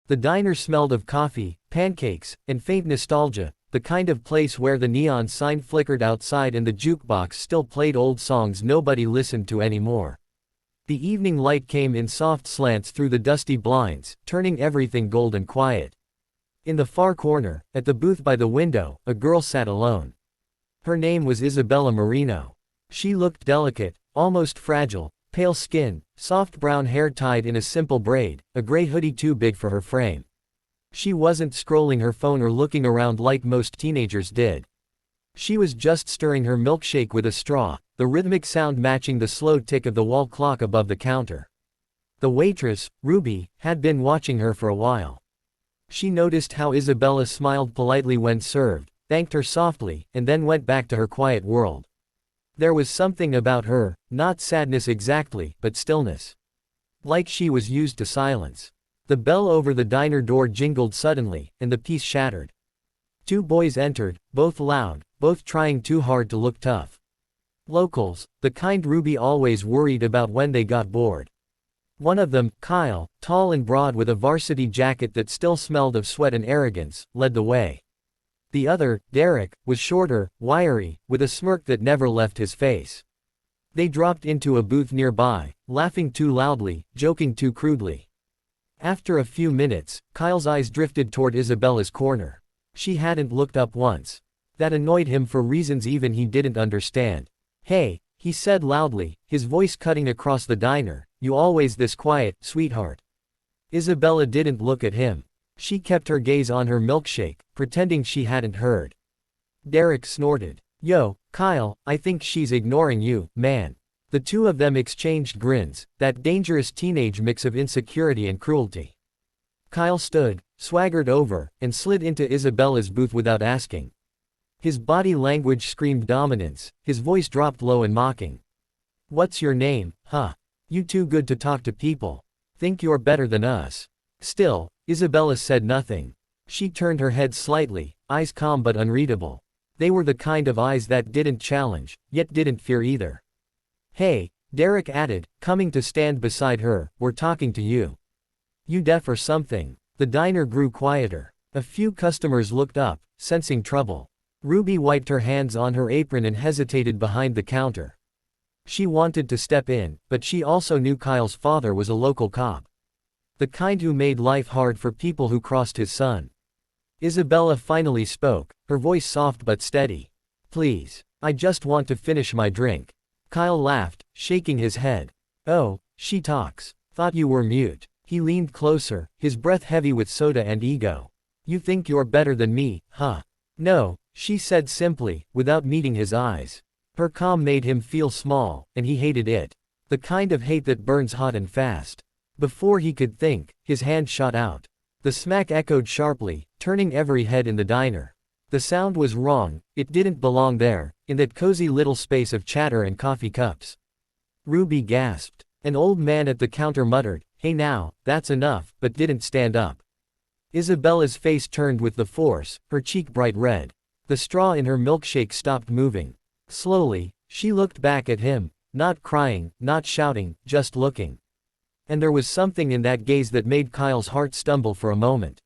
The diner smelled of coffee, pancakes, and faint nostalgia, the kind of place where the neon sign flickered outside and the jukebox still played old songs nobody listened to anymore. The evening light came in soft slants through the dusty blinds, turning everything gold and quiet. In the far corner, at the booth by the window, a girl sat alone. Her name was Isabella Marino. She looked delicate, almost fragile, pale skin, soft brown hair tied in a simple braid, a gray hoodie too big for her frame. She wasn't scrolling her phone or looking around like most teenagers did. She was just stirring her milkshake with a straw, the rhythmic sound matching the slow tick of the wall clock above the counter. The waitress, Ruby, had been watching her for a while. She noticed how Isabella smiled politely when served, thanked her softly, and then went back to her quiet world. There was something about her, not sadness exactly, but stillness. Like she was used to silence. The bell over the diner door jingled suddenly, and the piece shattered. Two boys entered, both loud, both trying too hard to look tough. Locals, the kind Ruby always worried about when they got bored. One of them, Kyle, tall and broad with a varsity jacket that still smelled of sweat and arrogance, led the way. The other, Derek, was shorter, wiry, with a smirk that never left his face. They dropped into a booth nearby, laughing too loudly, joking too crudely. After a few minutes, Kyle's eyes drifted toward Isabella's corner. She hadn't looked up once. That annoyed him for reasons even he didn't understand. "Hey," he said loudly, his voice cutting across the diner, "you always this quiet, sweetheart?" Isabella didn't look at him. She kept her gaze on her milkshake, pretending she hadn't heard. Derek snorted. "Yo, Kyle, I think she's ignoring you, man." The two of them exchanged grins, that dangerous teenage mix of insecurity and cruelty. Kyle stood, swaggered over, and slid into Isabella's booth without asking. His body language screamed dominance, his voice dropped low and mocking. "What's your name, huh? You too good to talk to people. Think you're better than us." Still, Isabella said nothing. She turned her head slightly, eyes calm but unreadable. They were the kind of eyes that didn't challenge, yet didn't fear either. "Hey," Derek added, coming to stand beside her, "we're talking to you. You deaf or something?" The diner grew quieter. A few customers looked up, sensing trouble. Ruby wiped her hands on her apron and hesitated behind the counter. She wanted to step in, but she also knew Kyle's father was a local cop. The kind who made life hard for people who crossed his son. Isabella finally spoke, her voice soft but steady. "Please. I just want to finish my drink." Kyle laughed, shaking his head. "Oh, she talks. Thought you were mute." He leaned closer, his breath heavy with soda and ego. "You think you're better than me, huh?" "No," she said simply, without meeting his eyes. Her calm made him feel small, and he hated it. The kind of hate that burns hot and fast. Before he could think, his hand shot out. The smack echoed sharply, turning every head in the diner. The sound was wrong, it didn't belong there, in that cozy little space of chatter and coffee cups. Ruby gasped. An old man at the counter muttered, "Hey now, that's enough," but didn't stand up. Isabella's face turned with the force, her cheek bright red. The straw in her milkshake stopped moving. Slowly, she looked back at him, not crying, not shouting, just looking. And there was something in that gaze that made Kyle's heart stumble for a moment.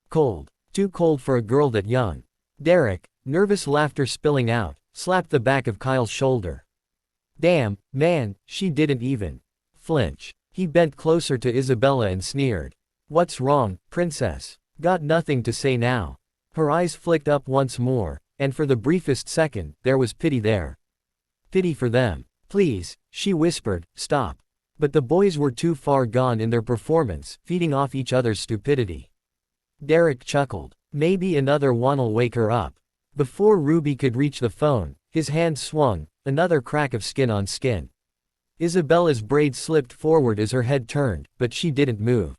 Cold. Too cold for a girl that young. Derek, nervous laughter spilling out, slapped the back of Kyle's shoulder. "Damn, man," she didn't even flinch. He bent closer to Isabella and sneered. "What's wrong, princess?" "Got nothing to say now." Her eyes flicked up once more, and for the briefest second, there was pity there. Pity for them. "Please," she whispered, "stop." But the boys were too far gone in their performance, feeding off each other's stupidity. Derek chuckled. "Maybe another one'll wake her up." Before Ruby could reach the phone, his hand swung, another crack of skin on skin. Isabella's braid slipped forward as her head turned, but she didn't move.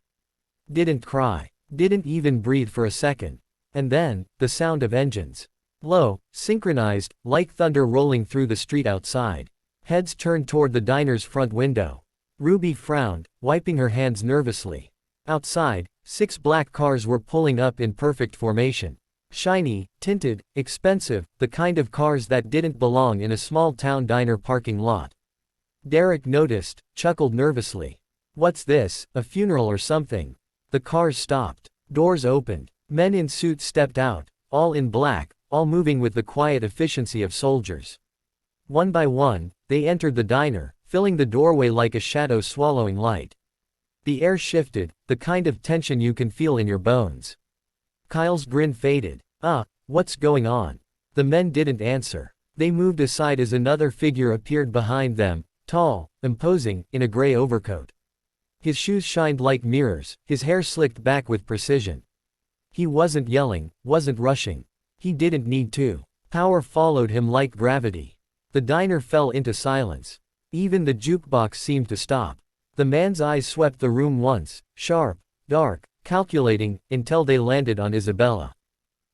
Didn't cry. Didn't even breathe for a second. And then, the sound of engines. Low, synchronized, like thunder rolling through the street outside. Heads turned toward the diner's front window. Ruby frowned, wiping her hands nervously. Outside, 6 black cars were pulling up in perfect formation. Shiny, tinted, expensive, the kind of cars that didn't belong in a small-town diner parking lot. Derek noticed, chuckled nervously. "What's this, a funeral or something?" The cars stopped. Doors opened. Men in suits stepped out, all in black, all moving with the quiet efficiency of soldiers. One by one, they entered the diner, filling the doorway like a shadow swallowing light. The air shifted, the kind of tension you can feel in your bones. Kyle's grin faded. What's going on? The men didn't answer. They moved aside as another figure appeared behind them, tall, imposing, in a gray overcoat. His shoes shined like mirrors, his hair slicked back with precision. He wasn't yelling, wasn't rushing. He didn't need to. Power followed him like gravity. The diner fell into silence. Even the jukebox seemed to stop. The man's eyes swept the room once, sharp, dark, calculating, until they landed on Isabella.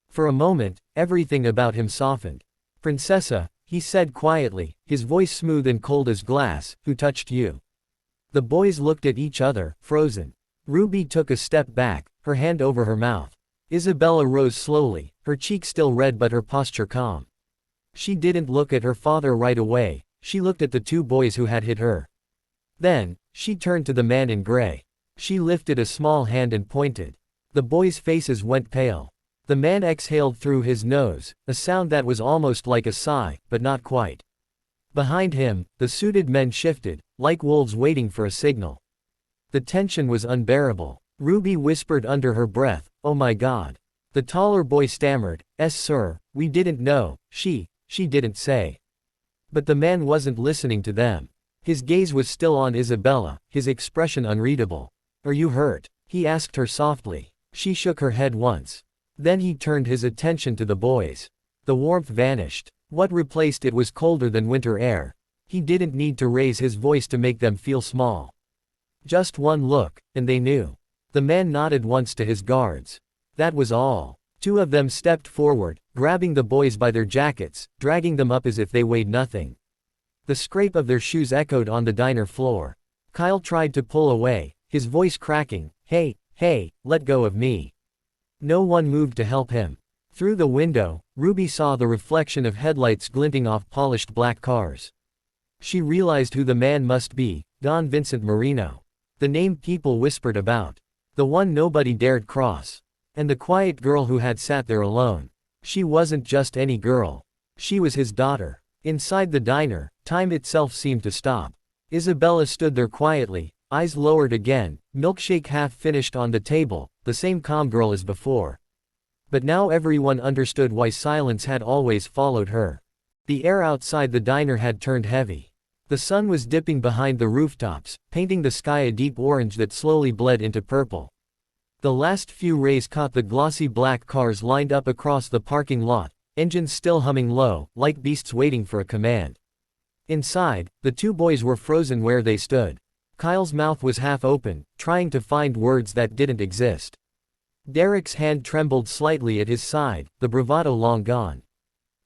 For a moment, everything about him softened. "Princessa," he said quietly, his voice smooth and cold as glass, "who touched you?" The boys looked at each other, frozen. Ruby took a step back, her hand over her mouth. Isabella rose slowly, her cheek still red but her posture calm. She didn't look at her father right away, she looked at the two boys who had hit her. Then, she turned to the man in gray. She lifted a small hand and pointed. The boys' faces went pale. The man exhaled through his nose, a sound that was almost like a sigh, but not quite. Behind him, the suited men shifted, like wolves waiting for a signal. The tension was unbearable. Ruby whispered under her breath, "Oh my God." The taller boy stammered, "Yes sir, we didn't know, she didn't say." But the man wasn't listening to them. His gaze was still on Isabella, his expression unreadable. "Are you hurt?" he asked her softly. She shook her head once. Then he turned his attention to the boys. The warmth vanished. What replaced it was colder than winter air. He didn't need to raise his voice to make them feel small. Just one look, and they knew. The man nodded once to his guards. That was all. Two of them stepped forward, grabbing the boys by their jackets, dragging them up as if they weighed nothing. The scrape of their shoes echoed on the diner floor. Kyle tried to pull away, his voice cracking, Hey, let go of me." No one moved to help him. Through the window, Ruby saw the reflection of headlights glinting off polished black cars. She realized who the man must be, Don Vincent Marino. The name people whispered about. The one nobody dared cross. And the quiet girl who had sat there alone. She wasn't just any girl. She was his daughter. Inside the diner, time itself seemed to stop. Isabella stood there quietly, eyes lowered again, milkshake half finished on the table, the same calm girl as before. But now everyone understood why silence had always followed her. The air outside the diner had turned heavy. The sun was dipping behind the rooftops, painting the sky a deep orange that slowly bled into purple. The last few rays caught the glossy black cars lined up across the parking lot, engines still humming low, like beasts waiting for a command. Inside, the two boys were frozen where they stood. Kyle's mouth was half open, trying to find words that didn't exist. Derek's hand trembled slightly at his side, the bravado long gone.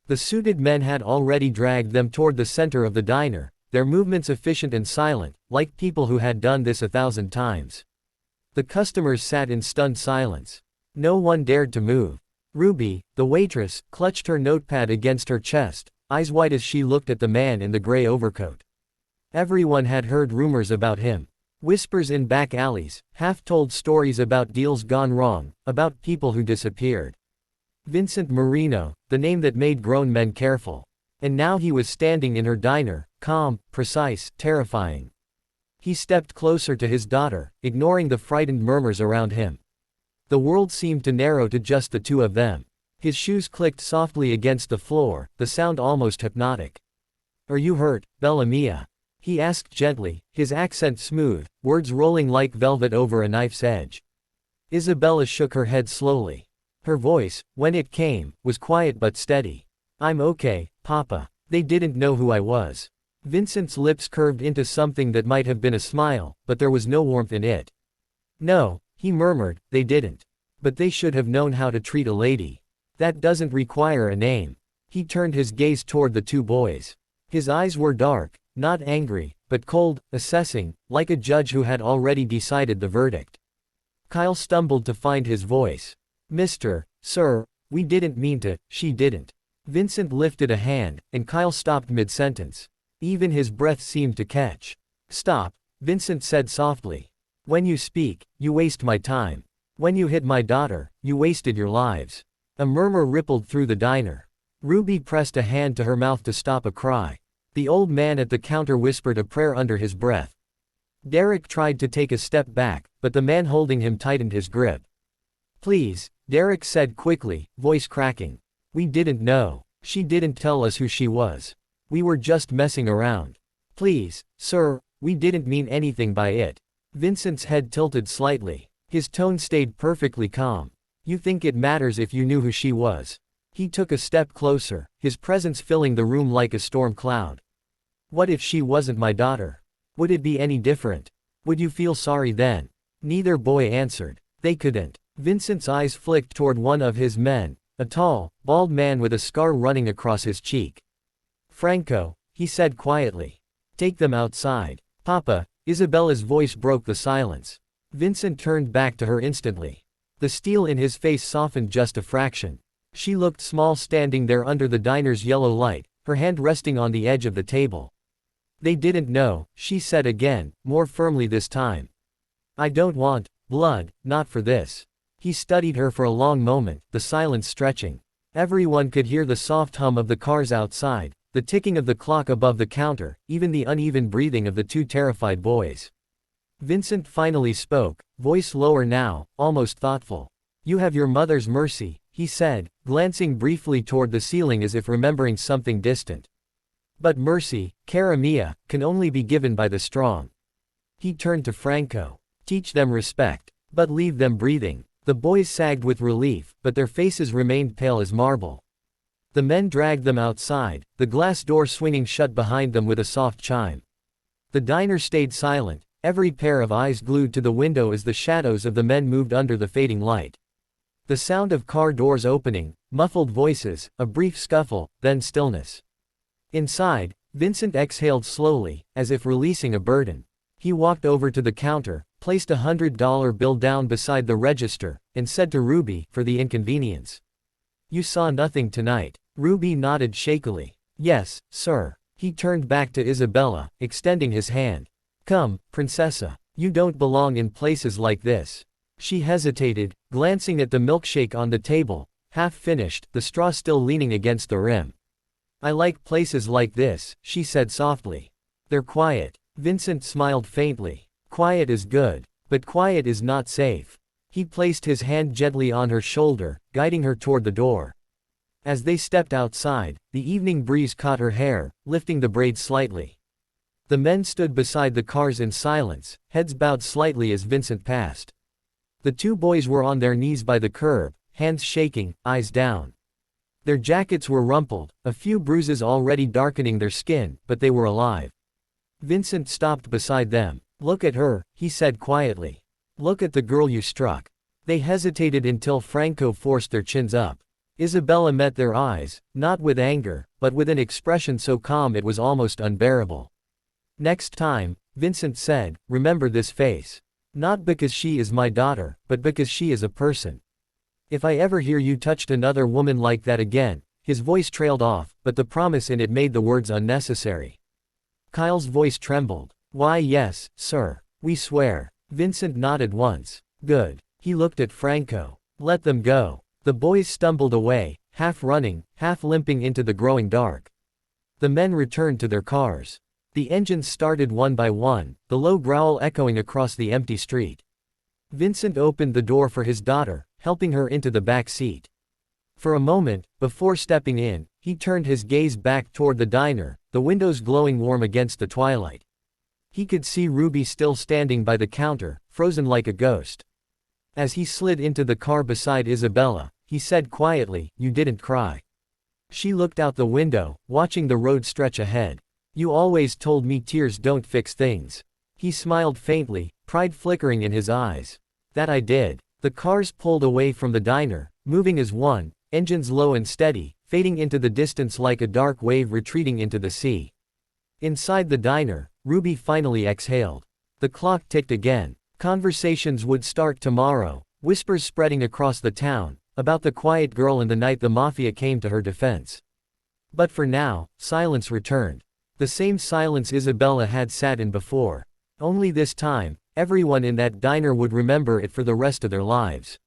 The suited men had already dragged them toward the center of the diner, their movements efficient and silent, like people who had done this 1,000 times. The customers sat in stunned silence. No one dared to move. Ruby, the waitress, clutched her notepad against her chest, eyes wide as she looked at the man in the gray overcoat. Everyone had heard rumors about him. Whispers in back alleys, half-told stories about deals gone wrong, about people who disappeared. Vincent Marino, the name that made grown men careful. And now he was standing in her diner, calm, precise, terrifying. He stepped closer to his daughter, ignoring the frightened murmurs around him. The world seemed to narrow to just the two of them. His shoes clicked softly against the floor, the sound almost hypnotic. "Are you hurt, Bella Mia?" he asked gently, his accent smooth, words rolling like velvet over a knife's edge. Isabella shook her head slowly. Her voice, when it came, was quiet but steady. "I'm okay, Papa. They didn't know who I was." Vincent's lips curved into something that might have been a smile, but there was no warmth in it. "No," he murmured, "they didn't. But they should have known how to treat a lady. That doesn't require a name." He turned his gaze toward the two boys. His eyes were dark, not angry, but cold, assessing, like a judge who had already decided the verdict. Kyle stumbled to find his voice. Sir, we didn't mean to." "She didn't." Vincent lifted a hand, and Kyle stopped mid-sentence. Even his breath seemed to catch. "Stop," Vincent said softly. When you speak, you waste my time. When you hit my daughter, you wasted your lives. A murmur rippled through the diner. Ruby pressed a hand to her mouth to stop a cry. The old man at the counter whispered a prayer under his breath. Derek tried to take a step back, but the man holding him tightened his grip. Please, Derek said quickly, voice cracking. We didn't know. She didn't tell us who she was. We were just messing around. Please, sir, we didn't mean anything by it. Vincent's head tilted slightly. His tone stayed perfectly calm. You think it matters if you knew who she was? He took a step closer, his presence filling the room like a storm cloud. What if she wasn't my daughter? Would it be any different? Would you feel sorry then? Neither boy answered. They couldn't. Vincent's eyes flicked toward one of his men, a tall, bald man with a scar running across his cheek. Franco, he said quietly. Take them outside. Papa, Isabella's voice broke the silence. Vincent turned back to her instantly. The steel in his face softened just a fraction. She looked small standing there under the diner's yellow light, her hand resting on the edge of the table. They didn't know, she said again, more firmly this time. I don't want blood, not for this. He studied her for a long moment, the silence stretching. Everyone could hear the soft hum of the cars outside, the ticking of the clock above the counter, even the uneven breathing of the two terrified boys. Vincent finally spoke, voice lower now, almost thoughtful. You have your mother's mercy, he said, glancing briefly toward the ceiling as if remembering something distant. But mercy, cara mia, can only be given by the strong. He turned to Franco. Teach them respect, but leave them breathing. The boys sagged with relief, but their faces remained pale as marble. The men dragged them outside, the glass door swinging shut behind them with a soft chime. The diner stayed silent, every pair of eyes glued to the window as the shadows of the men moved under the fading light. The sound of car doors opening, muffled voices, a brief scuffle, then stillness. Inside, Vincent exhaled slowly, as if releasing a burden. He walked over to the counter, placed a $100 bill down beside the register, and said to Ruby, for the inconvenience. You saw nothing tonight. Ruby nodded shakily. Yes, sir. He turned back to Isabella, extending his hand. Come, Princessa. You don't belong in places like this. She hesitated, glancing at the milkshake on the table, half finished, the straw still leaning against the rim. I like places like this, she said softly. They're quiet. Vincent smiled faintly. Quiet is good. But quiet is not safe. He placed his hand gently on her shoulder, guiding her toward the door. As they stepped outside, the evening breeze caught her hair, lifting the braids slightly. The men stood beside the cars in silence, heads bowed slightly as Vincent passed. The two boys were on their knees by the curb, hands shaking, eyes down. Their jackets were rumpled, a few bruises already darkening their skin, but they were alive. Vincent stopped beside them. Look at her, he said quietly. Look at the girl you struck. They hesitated until Franco forced their chins up. Isabella met their eyes, not with anger, but with an expression so calm it was almost unbearable. Next time, Vincent said, remember this face. Not because she is my daughter, but because she is a person. If I ever hear you touched another woman like that again, his voice trailed off, but the promise in it made the words unnecessary. Kyle's voice trembled. Why yes, sir. We swear. Vincent nodded once. Good. He looked at Franco. Let them go. The boys stumbled away, half running, half limping into the growing dark. The men returned to their cars. The engines started one by one, the low growl echoing across the empty street. Vincent opened the door for his daughter, helping her into the back seat. For a moment, before stepping in, he turned his gaze back toward the diner, the windows glowing warm against the twilight. He could see Ruby still standing by the counter, frozen like a ghost. As he slid into the car beside Isabella, he said quietly, You didn't cry. She looked out the window, watching the road stretch ahead. You always told me tears don't fix things. He smiled faintly, pride flickering in his eyes. That I did. The cars pulled away from the diner, moving as one, engines low and steady, fading into the distance like a dark wave retreating into the sea. Inside the diner, Ruby finally exhaled. The clock ticked again. Conversations would start tomorrow, whispers spreading across the town, about the quiet girl and the night the Mafia came to her defense. But for now, silence returned. The same silence Isabella had sat in before. Only this time, Everyone in that diner would remember it for the rest of their lives.